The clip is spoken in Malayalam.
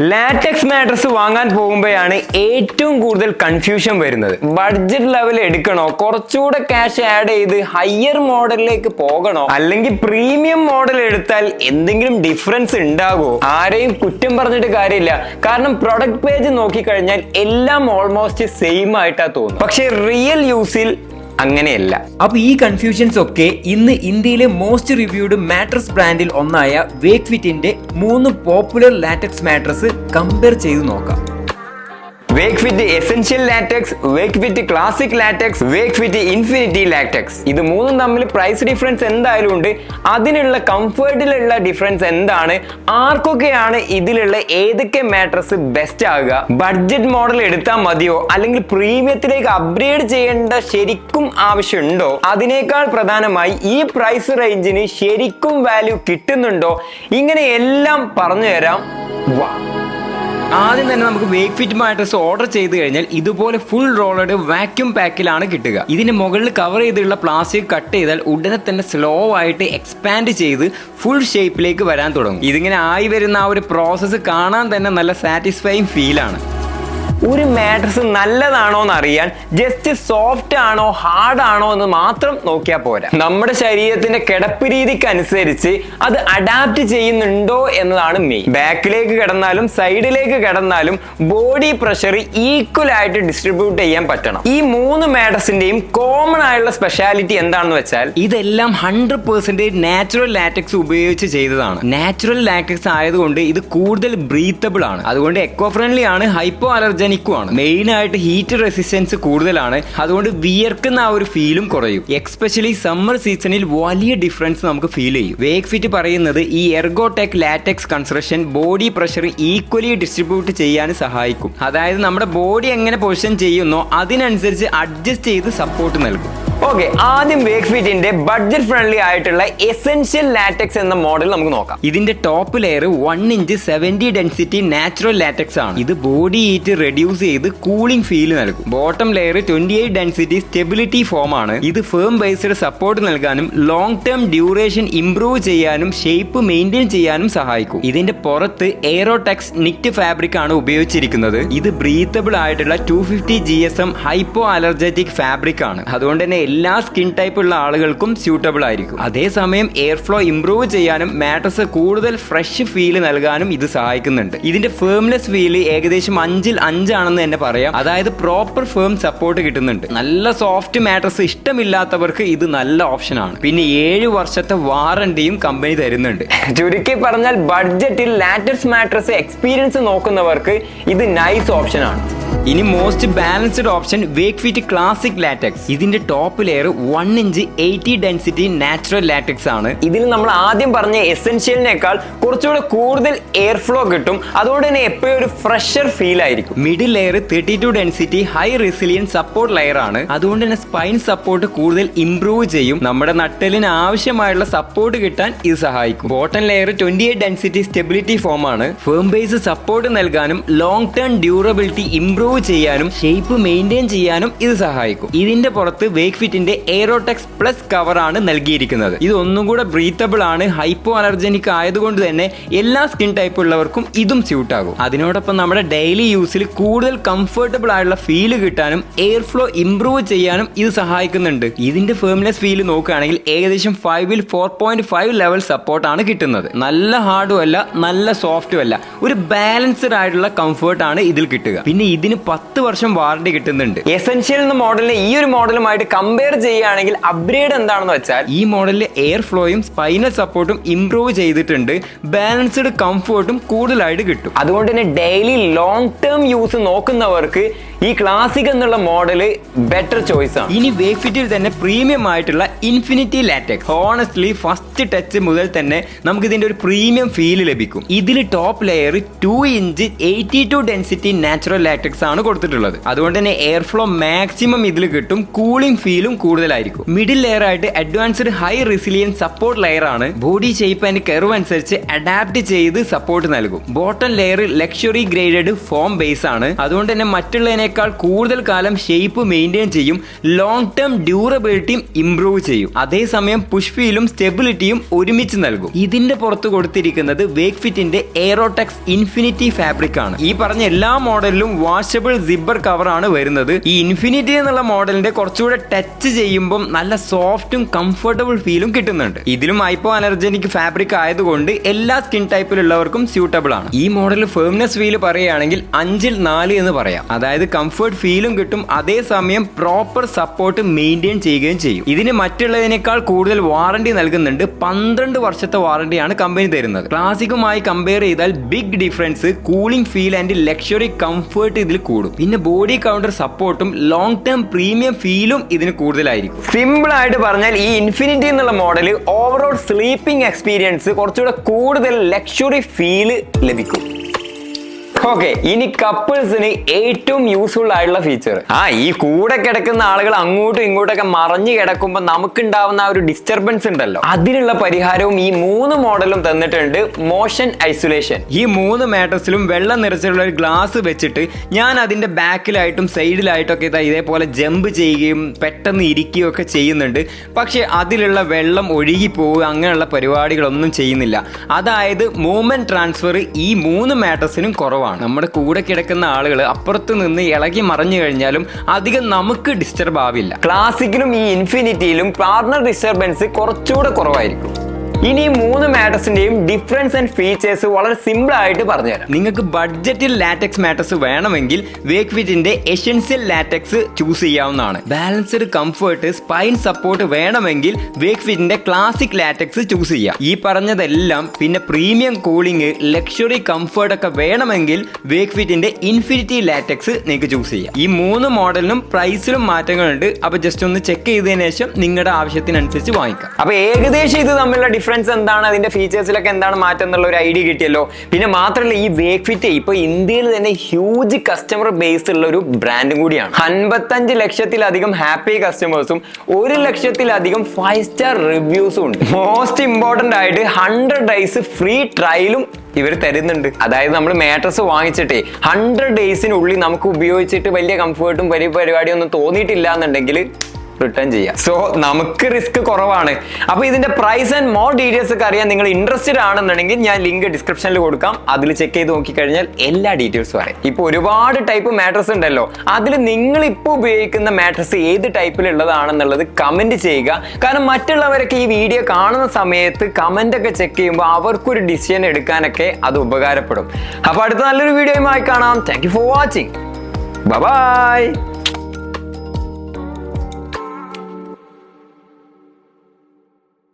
ലാറ്റക്സ് മാട്രസ് വാങ്ങാൻ പോകുമ്പോഴാണ് ഏറ്റവും കൂടുതൽ കൺഫ്യൂഷൻ വരുന്നത്. ബഡ്ജറ്റ് ലെവൽ എടുക്കണോ, കുറച്ചുകൂടെ ക്യാഷ് ആഡ് ചെയ്ത് ഹയർ മോഡലിലേക്ക് പോകണോ, അല്ലെങ്കിൽ പ്രീമിയം മോഡൽ എടുത്താൽ എന്തെങ്കിലും ഡിഫറൻസ് ഉണ്ടാകുമോ? ആരെയും കുറ്റം പറഞ്ഞിട്ട് കാര്യമില്ല, കാരണം പ്രൊഡക്റ്റ് പേജ് നോക്കിക്കഴിഞ്ഞാൽ എല്ലാം ഓൾമോസ്റ്റ് സെയിം ആയിട്ടാ തോന്നുന്നു. പക്ഷെ റിയൽ യൂസിൽ അങ്ങനെയല്ല. അപ്പൊ ഈ കൺഫ്യൂഷൻസ് ഒക്കെ ഇന്ന് ഇന്ത്യയിലെ മോസ്റ്റ് റിവ്യൂഡ് മാട്രസ് ബ്രാൻഡിൽ ഒന്നായ വേക്ക്ഫിറ്റിന്റെ 3 പോപ്പുലർ ലാറ്റക്സ് മാട്രസ് കമ്പയർ ചെയ്ത് നോക്കാം. Wakefit essential latex, Wakefit classic latex, Wakefit infinity latex. ഇത് മൂന്നും തമ്മിൽ പ്രൈസ് ഡിഫറൻസ് എന്തായാലും ഉണ്ട്. അതിനുള്ള കംഫർട്ടിലുള്ള ഡിഫറൻസ് എന്താണ്, ആർക്കൊക്കെയാണ് ഇതിലുള്ള ഏതൊക്കെ മാട്രസ് ബെസ്റ്റ് ആകുക, ബഡ്ജറ്റ് മോഡൽ എടുത്താൽ മതിയോ അല്ലെങ്കിൽ പ്രീമിയത്തിലേക്ക് അപ്ഗ്രേഡ് ചെയ്യേണ്ട ശരിക്കും ആവശ്യമുണ്ടോ, അതിനേക്കാൾ പ്രധാനമായി ഈ പ്രൈസ് റേഞ്ചിന് ശരിക്കും വാല്യൂ കിട്ടുന്നുണ്ടോ, ഇങ്ങനെ എല്ലാം പറഞ്ഞു തരാം. വാ. ആദ്യം തന്നെ നമുക്ക് വേക്ക്ഫിറ്റ് മാട്രസ് ഓർഡർ ചെയ്ത് കഴിഞ്ഞാൽ ഇതുപോലെ ഫുൾ റോളഡ് വാക്യൂം പാക്കിലാണ് കിട്ടുക. ഇതിന് മുകളിൽ കവർ ചെയ്തിട്ടുള്ള പ്ലാസ്റ്റിക് കട്ട് ചെയ്താൽ ഉടനെ തന്നെ സ്ലോ ആയിട്ട് എക്സ്പാൻഡ് ചെയ്ത് ഫുൾ ഷേപ്പിലേക്ക് വരാൻ തുടങ്ങും. ഇതിങ്ങനെ ആയി വരുന്ന ആ ഒരു പ്രോസസ്സ് കാണാൻ തന്നെ നല്ല സാറ്റിസ്ഫൈങ് ഫീലാണ്. ഒരു മാട്രസ് നല്ലതാണോ എന്ന് അറിയാൻ ജസ്റ്റ് സോഫ്റ്റ് ആണോ ഹാർഡ് ആണോ എന്ന് മാത്രം നോക്കിയാൽ പോരാ. നമ്മുടെ ശരീരത്തിന്റെ കിടപ്പ് രീതിക്ക് അനുസരിച്ച് അത് അഡാപ്റ്റ് ചെയ്യുന്നുണ്ടോ എന്നതാണ് മെയിൻ. ബാക്കിലേക്ക് കിടന്നാലും സൈഡിലേക്ക് കിടന്നാലും ബോഡി പ്രഷർ ഈക്വൽ ആയിട്ട് ഡിസ്ട്രിബ്യൂട്ട് ചെയ്യാൻ പറ്റണം. ഈ 3 മാട്രസിന്റെയും കോമൺ ആയുള്ള സ്പെഷ്യാലിറ്റി എന്താണെന്ന് വെച്ചാൽ ഇതെല്ലാം 100% നാച്ചുറൽ ലാറ്റക്സ് ഉപയോഗിച്ച് ചെയ്തതാണ്. നാച്ചുറൽ ലാറ്റക്സ് ആയതുകൊണ്ട് ഇത് കൂടുതൽ ബ്രീത്തബിൾ ആണ്, അതുകൊണ്ട് എക്കോ ഫ്രണ്ട്ലി ആണ്, ഹൈപ്പോ അലർജൻ മെയിൻ ആയിട്ട് ഹീറ്റ് റെസിസ്റ്റൻസ് കൂടുതലാണ്, അതുകൊണ്ട് വിയർക്കുന്ന ആ ഒരു ഫീലും കുറയും. എക്സ്പെഷ്യലി സമ്മർ സീസണിൽ വലിയ ഡിഫറൻസ് നമുക്ക് ഫീൽ ചെയ്യും. വേക്ക്ഫിറ്റ് പറയുന്നത് ഈ Ergotech latex construction body pressure equally distribute ചെയ്യാൻ സഹായിക്കും. അതായത് നമ്മുടെ ബോഡി എങ്ങനെ പൊസിഷൻ ചെയ്യുന്നോ അതിനനുസരിച്ച് അഡ്ജസ്റ്റ് ചെയ്ത് സപ്പോർട്ട് നൽകും. ഓക്കെ, ആദ്യം വേക്ക്ഫിറ്റിന്റെ ബഡ്ജറ്റ് ഫ്രണ്ട്ലി ആയിട്ടുള്ള എസെൻഷ്യൽ ലാറ്റക്സ് എന്ന മോഡൽ നമുക്ക് നോക്കാം. ഇതിന്റെ top layer 1 inch 70 density natural latex ആണ്. ഇത് ബോഡി ഹീറ്റ് റെഡ്യൂസ് ചെയ്ത് കൂളിംഗ് ഫീൽ നൽകും. Bottom layer 28 density stability form ആണ്. ഇത് ഫേം ബേസ്ഡ് സപ്പോർട്ട് നൽകാനും ലോങ് ടേം ഡ്യൂറേഷൻ ഇംപ്രൂവ് ചെയ്യാനും ഷേപ്പ് മെയിൻറ്റെയിൻ ചെയ്യാനും സഹായിക്കും. ഇതിന്റെ പുറത്ത് എയറോടെക്സ് നിക്ട് ഫാബ്രിക് ആണ് ഉപയോഗിച്ചിരിക്കുന്നത്. ഇത് ബ്രീത്തബിൾ ആയിട്ടുള്ള 250 GSM ഹൈപ്പോ അലർജറ്റിക് ഫാബ്രിക് ആണ്, അതുകൊണ്ട് തന്നെ എല്ലാ സ്കിൻ ടൈപ്പ് ഉള്ള ആളുകൾക്കും സ്യൂട്ടബിൾ ആയിരിക്കും. അതേസമയം എയർ ഫ്ലോ ഇംപ്രൂവ് ചെയ്യാനും മാട്രസ് കൂടുതൽ ഫ്രഷ് ഫീൽ നൽകാനും ഇത് സഹായിക്കുന്നുണ്ട്. ഇതിന്റെ ഫേംലെസ് ഫീൽ ഏകദേശം 5-ൽ 5 ആണെന്ന് തന്നെ പറയാം, അതായത് പ്രോപ്പർ ഫേം സപ്പോർട്ട് കിട്ടുന്നുണ്ട്. നല്ല സോഫ്റ്റ് മാട്രസ് ഇഷ്ടമില്ലാത്തവർക്ക് ഇത് നല്ല ഓപ്ഷൻ ആണ്. പിന്നെ 7 വർഷത്തെ വാറണ്ടിയും കമ്പനി തരുന്നുണ്ട്. ചുരുക്കി പറഞ്ഞാൽ ബഡ്ജറ്റിൽ ലാറ്റക്സ് മാട്രസ് എക്സ്പീരിയൻസ് നോക്കുന്നവർക്ക് ഇത് നൈസ് ഓപ്ഷൻ ആണ്. ഇനി most balanced option Wakefit classic latex. ഇതിന്റെ top layer 1 inch 80 density natural latex ആണ്. ഇതിൽ നമ്മൾ ആദ്യം പറഞ്ഞ എസെൻഷ്യലിനേക്കാൾ കുറച്ചുകൂടെ കൂടുതൽ എയർ ഫ്ലോ കിട്ടും, അതുകൊണ്ട് തന്നെ എപ്പോഴും ഒരു ഫ്രഷർ ഫീൽ ആയിരിക്കും. Middle layer 32 density high resilient support layer ആണ്, അതുകൊണ്ട് തന്നെ സ്പൈൻ സപ്പോർട്ട് കൂടുതൽ ഇംപ്രൂവ് ചെയ്യും. നമ്മുടെ നട്ടലിന് ആവശ്യമായുള്ള സപ്പോർട്ട് കിട്ടാൻ ഇത് സഹായിക്കും. Bottom layer 28 density stability form ആണ്. ഫേം ബേസ് സപ്പോർട്ട് നൽകാനും ലോങ് ടേം ഡ്യൂറബിലിറ്റി ഇംപ്രൂവ് ചെയ്യാനും ഷേപ്പ് മെയിൻറ്റെയിൻ ചെയ്യാനും ഇത് സഹായിക്കും. ഇതിന്റെ പുറത്ത് വേക്ക്ഫിറ്റിന്റെ എയറോടെക്സ് പ്ലസ് കവർ ആണ് നൽകിയിരിക്കുന്നത്. ഇത് ഒന്നും കൂടെ ബ്രീത്തബിൾ ആണ്, ഹൈപ്പോ അലർജനിക് ആയതുകൊണ്ട് തന്നെ എല്ലാ സ്കിൻ ടൈപ്പ് ഉള്ളവർക്കും ഇതും സ്യൂട്ട് ആകും. അതിനോടൊപ്പം നമ്മുടെ ഡെയിലി യൂസിൽ കൂടുതൽ കംഫർട്ടബിൾ ആയുള്ള ഫീൽ കിട്ടാനും എയർ ഫ്ലോ ഇംപ്രൂവ് ചെയ്യാനും ഇത് സഹായിക്കുന്നുണ്ട്. ഇതിന്റെ ഫേംലെസ് ഫീൽ നോക്കുകയാണെങ്കിൽ ഏകദേശം 5-ൽ 4.5 ലെവൽ സപ്പോർട്ടാണ് കിട്ടുന്നത്. നല്ല ഹാർഡും അല്ല, നല്ല സോഫ്റ്റും അല്ല, ഒരു ബാലൻസ്ഡ് ആയിട്ടുള്ള കംഫർട്ട് ആണ് ഇതിൽ കിട്ടുക. പിന്നെ ഇതിന് 10 വർഷം വാറണ്ടി കിട്ടുന്നുണ്ട്. എസെൻഷ്യൽ എന്ന മോഡലിനെ ഈ ഒരു മോഡലുമായിട്ട് കമ്പയർ ചെയ്യുകയാണെങ്കിൽ അപ്ഗ്രേഡ് എന്താണെന്ന് വെച്ചാൽ ഈ മോഡലിൽ എയർ ഫ്ലോയും സ്പൈനൽ സപ്പോർട്ടും ഇംപ്രൂവ് ചെയ്തിട്ടുണ്ട്. ബാലൻസ്ഡ് കംഫർട്ടും കൂടുതലായിട്ട് കിട്ടും. അതുകൊണ്ട് തന്നെ ഡെയിലി ലോങ് ടേം യൂസ് നോക്കുന്നവർക്ക് ഈ ക്ലാസിക് എന്നുള്ള മോഡല് ബെറ്റർ ചോയ്സ് ആണ്. ഇനി വേക്ക്ഫിറ്റിൽ തന്നെ പ്രീമിയം ആയിട്ടുള്ള infinity latex. Honestly first touch മുതൽ തന്നെ നമുക്ക് ഇതിന്റെ ഒരു പ്രീമിയം ഫീൽ ലഭിക്കും. ഇതിൽ top layer 2 inch 82 density natural latex ആണ് കൊടുത്തിട്ടുള്ളത്. അതുകൊണ്ട് തന്നെ എയർ ഫ്ലോ മാക്സിമം ഇതിൽ കിട്ടും, കൂളിംഗ് ഫീലും കൂടുതലായിരിക്കും. മിഡിൽ ലെയർ ആയിട്ട് advanced high resilience support layer ആണ്. ബോഡി ഷേപ്പ് ആൻഡ് കർവ് അനുസരിച്ച് അഡാപ്റ്റ് ചെയ്ത് സപ്പോർട്ട് നൽകും. Bottom layer luxury graded form base ആണ്. അതുകൊണ്ട് തന്നെ മറ്റുള്ളതിനേക്കാൾ കൂടുതൽ കാലം ഷേപ്പ് മെയിൻറ്റെയിൻ ചെയ്യും, ലോങ് ടേം ഡ്യൂറബിലിറ്റിയും ഇംപ്രൂവ് ചെയ്യും. അതേസമയം പുഷ് ഫീലും സ്റ്റെബിലിറ്റിയും ഒരുമിച്ച് നൽകും. ഇതിന്റെ പുറത്ത് കൊടുത്തിരിക്കുന്നത് വേക്ക്ഫിറ്റിന്റെ എയറോടെക്സ് ഇൻഫിനിറ്റി ഫാബ്രിക് ആണ്. ഈ പറഞ്ഞ എല്ലാ മോഡലിലും വാഷബിൾ സിബ്ബർ കവർ ആണ് വരുന്നത്. ഈ ഇൻഫിനിറ്റി എന്നുള്ള മോഡലിന്റെ കുറച്ചുകൂടെ ടച്ച് ചെയ്യുമ്പോൾ നല്ല സോഫ്റ്റും കംഫർട്ടബിൾ ഫീലും കിട്ടുന്നുണ്ട്. ഇതിലും ഹൈപ്പോ അലർജനിക് ഫാബ്രിക് ആയതുകൊണ്ട് എല്ലാ സ്കിൻ ടൈപ്പിലുള്ളവർക്കും സ്യൂട്ടബിൾ ആണ്. ഈ മോഡൽ ഫേംനെസ് ഫീൽ പറയുകയാണെങ്കിൽ 5-4 എന്ന് പറയാം. അതായത് കംഫർട്ട് ഫീലും കിട്ടും, അതേസമയം പ്രോപ്പർ സപ്പോർട്ട് മെയിൻറ്റെയിൻ ചെയ്യുകയും ചെയ്യും. ഇതിന് മറ്റുള്ളതിനേക്കാൾ കൂടുതൽ വാറണ്ടി നൽകുന്നുണ്ട്. 12 വർഷത്തെ വാറണ്ടിയാണ് കമ്പനി തരുന്നത്. ക്ലാസിക്കുമായി കമ്പയർ ചെയ്താൽ big difference cooling feel and luxury comfort ഇതിൽ കൂടും. പിന്നെ ബോഡി കൗണ്ടർ സപ്പോർട്ടും ലോങ് ടേം പ്രീമിയം ഫീലും ഇതിന് കൂടുതലായിരിക്കും. സിമ്പിൾ ആയിട്ട് പറഞ്ഞാൽ ഈ ഇൻഫിനിറ്റി എന്നുള്ള മോഡൽ ഓവറോൾ സ്ലീപ്പിംഗ് എക്സ്പീരിയൻസ് കുറച്ചുകൂടെ കൂടുതൽ ലക്ഷറി ഫീല് ലഭിക്കും. ഓക്കെ, ഇനി കപ്പിൾസിന് ഏറ്റവും യൂസ്ഫുൾ ആയിട്ടുള്ള ഫീച്ചർ. ഈ കൂടെ കിടക്കുന്ന ആളുകൾ അങ്ങോട്ടും ഇങ്ങോട്ടൊക്കെ മറിഞ്ഞു കിടക്കുമ്പോൾ നമുക്കുണ്ടാവുന്ന ആ ഒരു ഡിസ്റ്റർബൻസ് ഉണ്ടല്ലോ, അതിനുള്ള പരിഹാരവും ഈ 3 മോഡലും തന്നിട്ടുണ്ട്. Motion isolation. ഈ 3 മാട്രസിലും വെള്ളം നിറച്ചിട്ടുള്ള ഒരു ഗ്ലാസ് വെച്ചിട്ട് ഞാൻ അതിന്റെ ബാക്കിലായിട്ടും സൈഡിലായിട്ടൊക്കെ ഇതേപോലെ ജമ്പ് ചെയ്യുകയും പെട്ടെന്ന് ഇരിക്കുകയും ഒക്കെ ചെയ്യുന്നുണ്ട്. പക്ഷെ അതിലുള്ള വെള്ളം ഒഴുകി പോവുക അങ്ങനെയുള്ള പരിപാടികളൊന്നും ചെയ്യുന്നില്ല. അതായത് മൂവ്മെന്റ് ട്രാൻസ്ഫർ ഈ 3 മാട്രസിനും കുറവാണ്. നമ്മുടെ കൂടെ കിടക്കുന്ന ആളുകൾ അപ്പുറത്ത് നിന്ന് ഇളകി മറിഞ്ഞു കഴിഞ്ഞാലും അധികം നമുക്ക് ഡിസ്റ്റർബ് ആവില്ല. ക്ലാസിക്കിലും ഈ ഇൻഫിനിറ്റിയിലും പാർട്ണർ ഡിസ്റ്റർബൻസ് കുറച്ചുകൂടെ കുറവായിരിക്കും. ഇനി 3 മാട്രസിന്റെയും ഡിഫറൻസ് ആൻഡ് ഫീച്ചേഴ്സ് വളരെ സിമ്പിൾ ആയിട്ട് പറഞ്ഞുതരാം. നിങ്ങൾക്ക് ബഡ്ജറ്റിൽ ലാറ്റക്സ് മാട്രസ് വേണമെങ്കിൽ വേക്ക്ഫിറ്റിന്റെ എസെൻഷ്യൽ ലാറ്റക്സ് ചൂസ് ചെയ്യാവുന്നതാണ്. ബാലൻസ്ഡ് കംഫർട്ട് സ്പൈൻ സപ്പോർട്ട് വേണമെങ്കിൽ വേക്ക്ഫിറ്റിന്റെ ക്ലാസിക് ലാറ്റക്സ് ചൂസ് ചെയ്യാം. ഈ പറഞ്ഞതെല്ലാം പിന്നെ പ്രീമിയം കൂളിംഗ് ലക്ഷറി കംഫർട്ട് ഒക്കെ വേണമെങ്കിൽ വേക്ക്ഫിറ്റിന്റെ ഇൻഫിനിറ്റി ലാറ്റക്സ് നിങ്ങൾക്ക് ചൂസ് ചെയ്യാം. ഈ 3 മോഡലിനും പ്രൈസിലും മാറ്റങ്ങളുണ്ട്. അപ്പൊ ജസ്റ്റ് ഒന്ന് ചെക്ക് ചെയ്തതിനു ശേഷം നിങ്ങളുടെ ആവശ്യത്തിനനുസരിച്ച് വാങ്ങിക്കാം. അപ്പൊ ഏകദേശം ഇത് തമ്മിലുള്ള ഡിഫറൻസ് എന്താണ്, അതിന്റെ ഫീച്ചേഴ്സിലൊക്കെ എന്താണ് മാറ്റം എന്നുള്ള ഒരു ഐഡിയ കിട്ടിയല്ലോ. പിന്നെ മാത്രമല്ല ഈ വേക്ക്ഫിറ്റ് ഇപ്പൊ ഇന്ത്യയിൽ തന്നെ ഹ്യൂജ് കസ്റ്റമർ ബേസ് ഉള്ള ഒരു ബ്രാൻഡും കൂടിയാണ്. 55 ലക്ഷത്തിലധികം ഹാപ്പി കസ്റ്റമേഴ്സും 1 ലക്ഷത്തിലധികം 5 സ്റ്റാർ റിവ്യൂസും ഉണ്ട്. മോസ്റ്റ് ഇമ്പോർട്ടന്റ് ആയിട്ട് 100 ഡേയ്സ് ഫ്രീ ട്രയലും ഇവർ തരുന്നുണ്ട്. അതായത് നമ്മൾ മാട്രസ് വാങ്ങിച്ചിട്ടേ 100 ഡേയ്സിനുള്ളിൽ നമുക്ക് ഉപയോഗിച്ചിട്ട് വലിയ കംഫേർട്ടും വലിയ പരിപാടിയൊന്നും തോന്നിയിട്ടില്ല എന്നുണ്ടെങ്കിൽ റിട്ടേൺ ചെയ്യാം. സോ നമുക്ക് റിസ്ക് കുറവാണ്. അപ്പൊ ഇതിന്റെ പ്രൈസ് ആൻഡ് മോർ ഡീറ്റെയിൽസ് ഒക്കെ അറിയാൻ നിങ്ങൾ ഇൻട്രസ്റ്റഡ് ആണെന്നുണ്ടെങ്കിൽ ഞാൻ ലിങ്ക് ഡിസ്ക്രിപ്ഷനിൽ കൊടുക്കാം. അതിൽ ചെക്ക് ചെയ്ത് നോക്കിക്കഴിഞ്ഞാൽ എല്ലാ ഡീറ്റെയിൽസും അറിയാം. ഇപ്പൊ ഒരുപാട് ടൈപ്പ് മാട്രസ് ഉണ്ടല്ലോ, അതിൽ നിങ്ങൾ ഇപ്പോൾ ഉപയോഗിക്കുന്ന മാട്രസ് ഏത് ടൈപ്പിലുള്ളതാണെന്നുള്ളത് കമന്റ് ചെയ്യുക. കാരണം മറ്റുള്ളവരൊക്കെ ഈ വീഡിയോ കാണുന്ന സമയത്ത് കമന്റ് ഒക്കെ ചെക്ക് ചെയ്യുമ്പോൾ അവർക്കൊരു ഡിസിഷൻ എടുക്കാനൊക്കെ അത് ഉപകാരപ്പെടും. അപ്പൊ അടുത്ത നല്ലൊരു വീഡിയോയുമായി കാണാം. Thank you for watching. By.